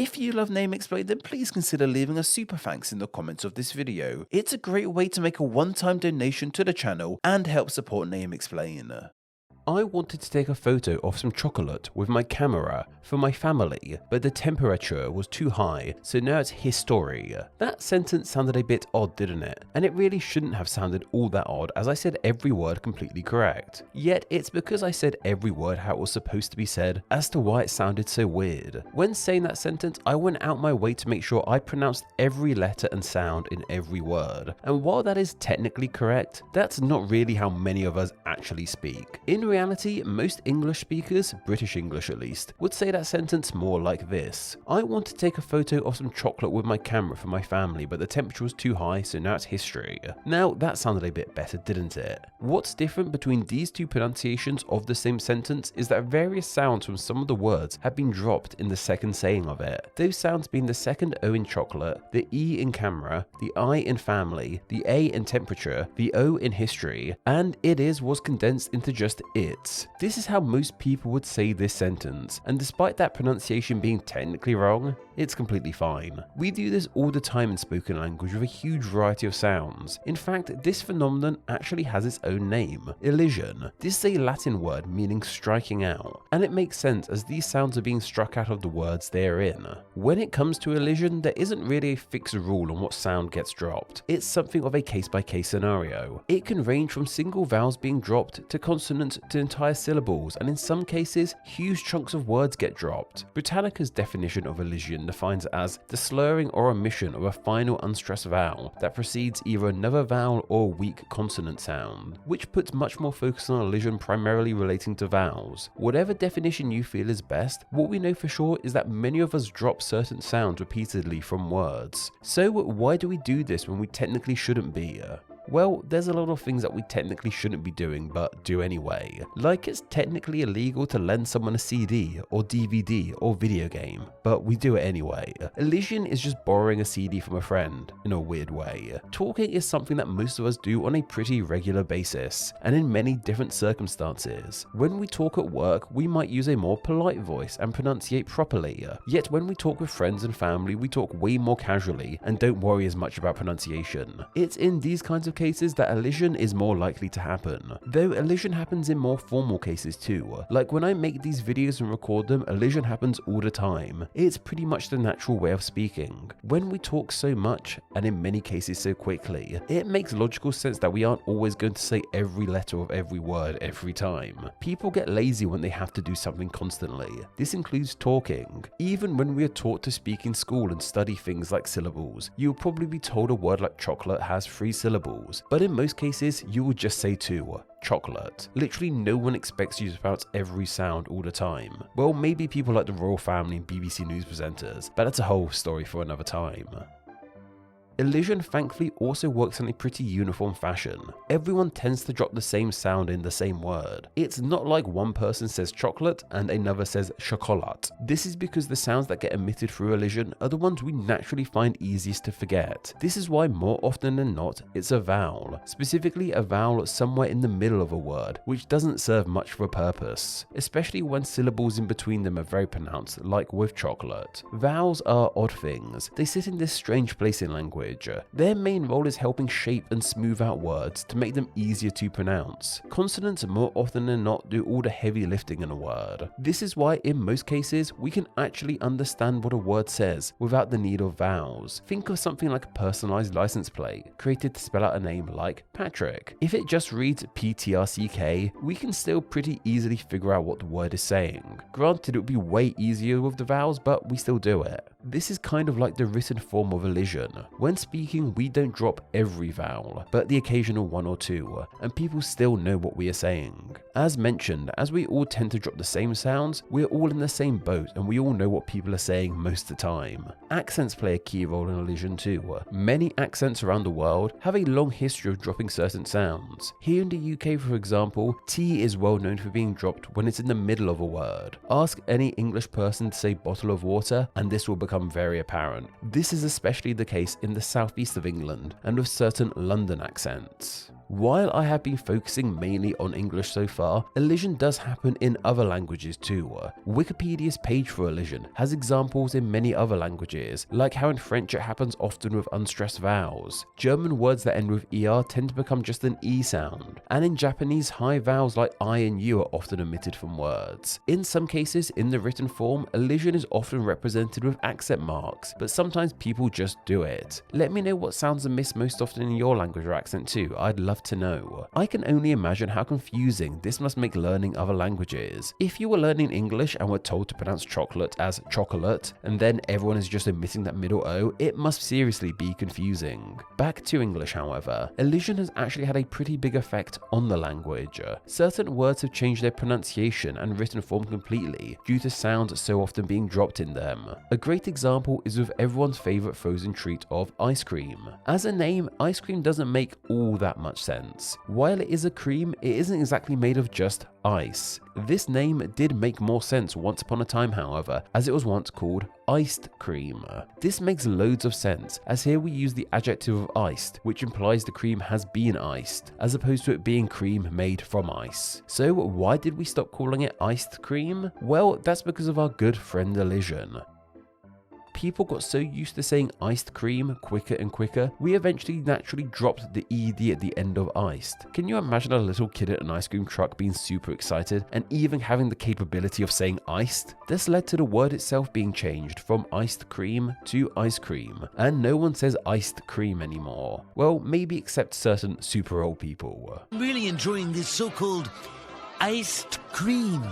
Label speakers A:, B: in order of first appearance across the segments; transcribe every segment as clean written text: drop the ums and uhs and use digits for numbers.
A: If you love Name Explain, then please consider leaving a super thanks in the comments of this video. It's a great way to make a one-time donation to the channel and help support Name Explain. I wanted to take a photo of some chocolate with my camera for my family, but the temperature was too high, so now it's history. That sentence sounded a bit odd, didn't it? And it really shouldn't have sounded all that odd, as I said every word completely correct. Yet it's because I said every word how it was supposed to be said as to why it sounded so weird. When saying that sentence, I went out my way to make sure I pronounced every letter and sound in every word. And while that is technically correct, that's not really how many of us actually speak. In reality, most English speakers, British English at least, would say that sentence more like this. I want to take a photo of some chocolate with my camera for my family, but the temperature was too high, so now it's history. Now that sounded a bit better, didn't it? What's different between these two pronunciations of the same sentence is that various sounds from some of the words have been dropped in the second saying of it. Those sounds being the second O in chocolate, the E in camera, the I in family, the A in temperature, the O in history, and it is was condensed into just it. This is how most people would say this sentence, and despite that pronunciation being technically wrong, it's completely fine. We do this all the time in spoken language with a huge variety of sounds. In fact, this phenomenon actually has its own name, elision. This is a Latin word meaning striking out, and it makes sense as these sounds are being struck out of the words they are in. When it comes to elision, there isn't really a fixed rule on what sound gets dropped. It's something of a case-by-case scenario. It can range from single vowels being dropped to consonants to entire syllables, and in some cases, huge chunks of words get dropped. Britannica's definition of elision defines it as the slurring or omission of a final unstressed vowel that precedes either another vowel or a weak consonant sound, which puts much more focus on elision primarily relating to vowels. Whatever definition you feel is best, what we know for sure is that many of us drop certain sounds repeatedly from words. So why do we do this when we technically shouldn't be? Well, there's a lot of things that we technically shouldn't be doing but do anyway. Like it's technically illegal to lend someone a CD or DVD or video game, but we do it anyway. Elision is just borrowing a CD from a friend, in a weird way. Talking is something that most of us do on a pretty regular basis, and in many different circumstances. When we talk at work, we might use a more polite voice and pronunciate properly, yet when we talk with friends and family, we talk way more casually and don't worry as much about pronunciation. It's in these kinds of cases that elision is more likely to happen, though elision happens in more formal cases too. Like when I make these videos and record them, elision happens all the time. It's pretty much the natural way of speaking. When we talk so much, and in many cases so quickly, it makes logical sense that we aren't always going to say every letter of every word every time. People get lazy when they have to do something constantly. This includes talking. Even when we are taught to speak in school and study things like syllables, you'll probably be told a word like chocolate has 3 syllables. But in most cases, you will just say 2. Chocolate. Literally no one expects you to pronounce every sound all the time. Well, maybe people like the royal family and BBC News presenters, but that's a whole story for another time. Elision thankfully also works in a pretty uniform fashion. Everyone tends to drop the same sound in the same word. It's not like one person says chocolate and another says chocolat. This is because the sounds that get emitted through elision are the ones we naturally find easiest to forget. This is why more often than not, it's a vowel, specifically a vowel somewhere in the middle of a word, which doesn't serve much of a purpose, especially when syllables in between them are very pronounced, like with chocolate. Vowels are odd things. They sit in this strange place in language. Their main role is helping shape and smooth out words to make them easier to pronounce. Consonants more often than not do all the heavy lifting in a word. This is why in most cases we can actually understand what a word says without the need of vowels. Think of something like a personalized license plate created to spell out a name like Patrick. If it just reads PTRCK, we can still pretty easily figure out what the word is saying. Granted, it would be way easier with the vowels, but we still do it. This is kind of like the written form of elision. When speaking, we don't drop every vowel, but the occasional 1 or 2, and people still know what we are saying. As mentioned, as we all tend to drop the same sounds, we're all in the same boat and we all know what people are saying most of the time. Accents play a key role in elision too. Many accents around the world have a long history of dropping certain sounds. Here in the UK, for example, T is well known for being dropped when it's in the middle of a word. Ask any English person to say bottle of water and this will become very apparent. This is especially the case in the southeast of England and with certain London accents. While I have been focusing mainly on English so far, elision does happen in other languages too. Wikipedia's page for elision has examples in many other languages, like how in French it happens often with unstressed vowels. German words that end with ER tend to become just an E sound, and in Japanese high vowels like I and U are often omitted from words. In some cases, in the written form, elision is often represented with accent marks, but sometimes people just do it. Let me know what sounds are missed most often in your language or accent too, I'd love to know. I can only imagine how confusing this must make learning other languages. If you were learning English and were told to pronounce chocolate as chocolate, and then everyone is just omitting that middle O, it must seriously be confusing. Back to English, however, elision has actually had a pretty big effect on the language. Certain words have changed their pronunciation and written form completely due to sounds so often being dropped in them. A great example is with everyone's favourite frozen treat of ice cream. As a name, ice cream doesn't make all that much sense. While it is a cream, it isn't exactly made of just ice. This name did make more sense once upon a time, however, as it was once called iced cream. This makes loads of sense, as here we use the adjective of iced, which implies the cream has been iced, as opposed to it being cream made from ice. So why did we stop calling it iced cream? Well, that's because of our good friend elision. People got so used to saying iced cream quicker and quicker, we eventually naturally dropped the ED at the end of iced. Can you imagine a little kid at an ice cream truck being super excited and even having the capability of saying iced? This led to the word itself being changed from iced cream to ice cream, and no one says iced cream anymore. Well, maybe except certain super old people.
B: I'm really enjoying this so-called iced cream.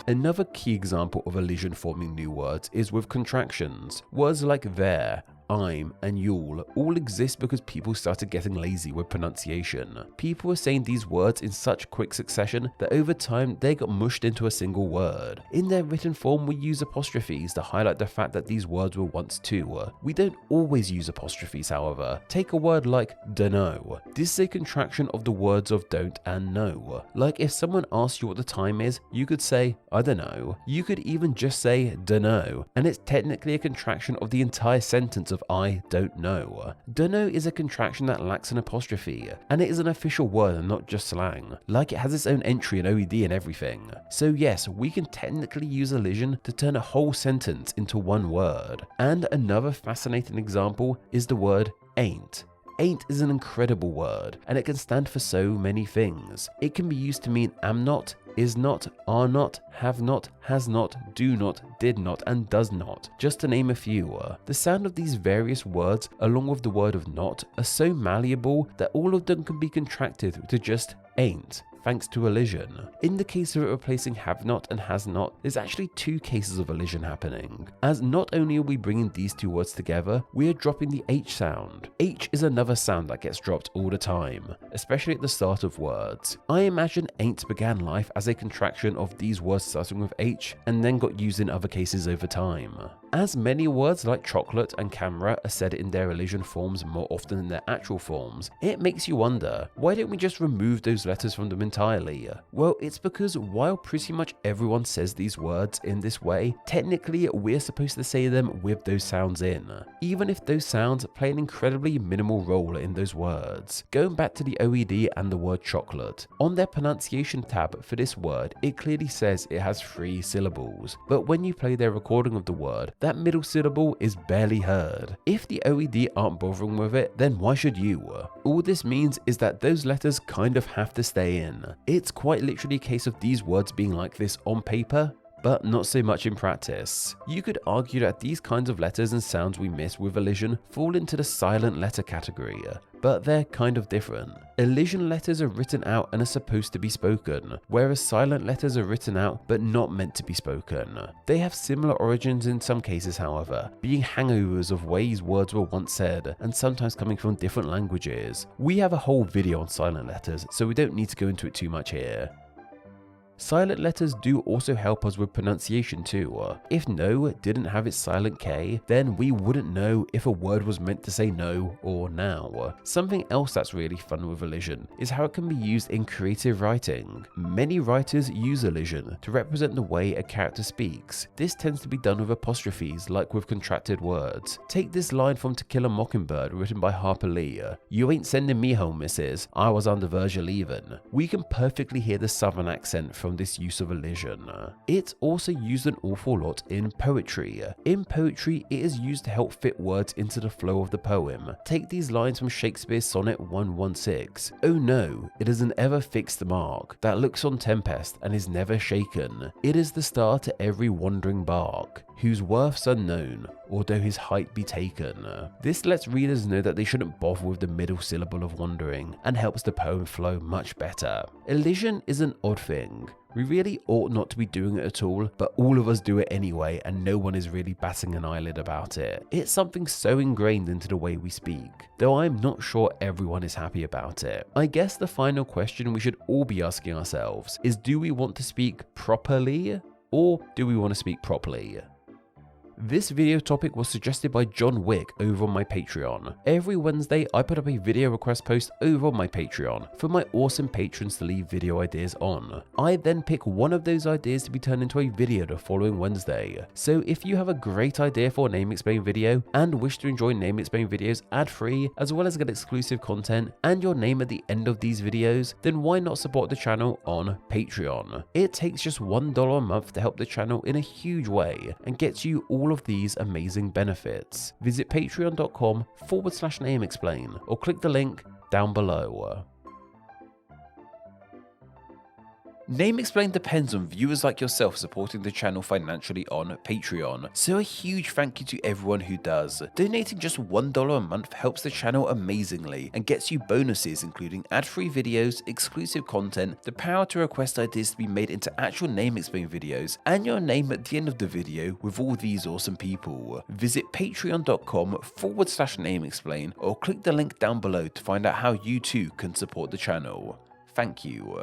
A: Another key example of elision forming new words is with contractions. Words like there, I'm, and you'll all exist because people started getting lazy with pronunciation. People were saying these words in such quick succession that over time they got mushed into a single word. In their written form, we use apostrophes to highlight the fact that these words were once two. We don't always use apostrophes, however. Take a word like dunno. This is a contraction of the words of don't and know. Like if someone asked you what the time is, you could say, I don't know. You could even just say dunno, and it's technically a contraction of the entire sentence of I don't know. Dunno is a contraction that lacks an apostrophe, and it is an official word and not just slang. Like it has its own entry in OED and everything. So yes, we can technically use elision to turn a whole sentence into one word. And another fascinating example is the word ain't. Ain't is an incredible word, and it can stand for so many things. It can be used to mean am not, is not, are not, have not, has not, do not, did not, and does not, just to name a few. The sound of these various words, along with the word of not, are so malleable that all of them can be contracted to just ain't, thanks to elision. In the case of it replacing have not and has not, there's actually two cases of elision happening, as not only are we bringing these two words together, we are dropping the H sound. H is another sound that gets dropped all the time, especially at the start of words. I imagine ain't began life as a contraction of these words starting with H and then got used in other cases over time. As many words like chocolate and camera are said in their elision forms more often than their actual forms, it makes you wonder, why don't we just remove those letters from them entirely? Well, it's because while pretty much everyone says these words in this way, technically we're supposed to say them with those sounds in, even if those sounds play an incredibly minimal role in those words. Going back to the OED and the word chocolate, on their pronunciation tab for this word, it clearly says it has 3 syllables, but when you play their recording of the word, that middle syllable is barely heard. If the OED aren't bothering with it, then why should you? All this means is that those letters kind of have to stay in. It's quite literally a case of these words being like this on paper, but not so much in practice. You could argue that these kinds of letters and sounds we miss with elision fall into the silent letter category, but they're kind of different. Elision letters are written out and are supposed to be spoken, whereas silent letters are written out but not meant to be spoken. They have similar origins in some cases, however, being hangovers of ways words were once said and sometimes coming from different languages. We have a whole video on silent letters, so we don't need to go into it too much here. Silent letters do also help us with pronunciation too. If no didn't have its silent K, then we wouldn't know if a word was meant to say no or now. Something else that's really fun with elision is how it can be used in creative writing. Many writers use elision to represent the way a character speaks. This tends to be done with apostrophes like with contracted words. Take this line from To Kill a Mockingbird written by Harper Lee. "You ain't sending me home, missus. I was on the verge of leaving." We can perfectly hear the southern accent from this use of elision. It's also used an awful lot in poetry. In poetry, it is used to help fit words into the flow of the poem. Take these lines from Shakespeare's Sonnet 116. "Oh no, it is an ever fixed mark that looks on tempest and is never shaken. It is the star to every wandering bark, whose worth's unknown, although his height be taken." This lets readers know that they shouldn't bother with the middle syllable of wandering and helps the poem flow much better. Elision is an odd thing. We really ought not to be doing it at all, but all of us do it anyway and no one is really batting an eyelid about it. It's something so ingrained into the way we speak, though I'm not sure everyone is happy about it. I guess the final question we should all be asking ourselves is, do we want to speak properly or do we want to speak properly? This video topic was suggested by John Wick over on my Patreon. Every Wednesday, I put up a video request post over on my Patreon for my awesome patrons to leave video ideas on. I then pick one of those ideas to be turned into a video the following Wednesday. So if you have a great idea for a Name Explain video and wish to enjoy Name Explain videos ad-free as well as get exclusive content and your name at the end of these videos, then why not support the channel on Patreon? It takes just $1 a month to help the channel in a huge way and gets you all of these amazing benefits. Visit patreon.com/nameexplain or click the link down below. Name Explain depends on viewers like yourself supporting the channel financially on Patreon, so a huge thank you to everyone who does. Donating just $1 a month helps the channel amazingly and gets you bonuses including ad-free videos, exclusive content, the power to request ideas to be made into actual Name Explain videos, and your name at the end of the video with all these awesome people. Visit patreon.com/nameexplain or click the link down below to find out how you too can support the channel. Thank you.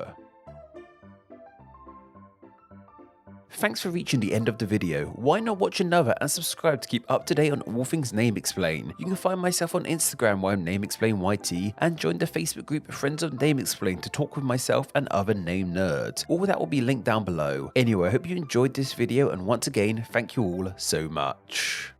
A: Thanks for reaching the end of the video. Why not watch another and subscribe to keep up to date on all things Name Explain. You can find myself on Instagram where I'm NameExplainYT and join the Facebook group Friends of Name Explain to talk with myself and other name nerds. All that will be linked down below. Anyway, I hope you enjoyed this video and once again, thank you all so much.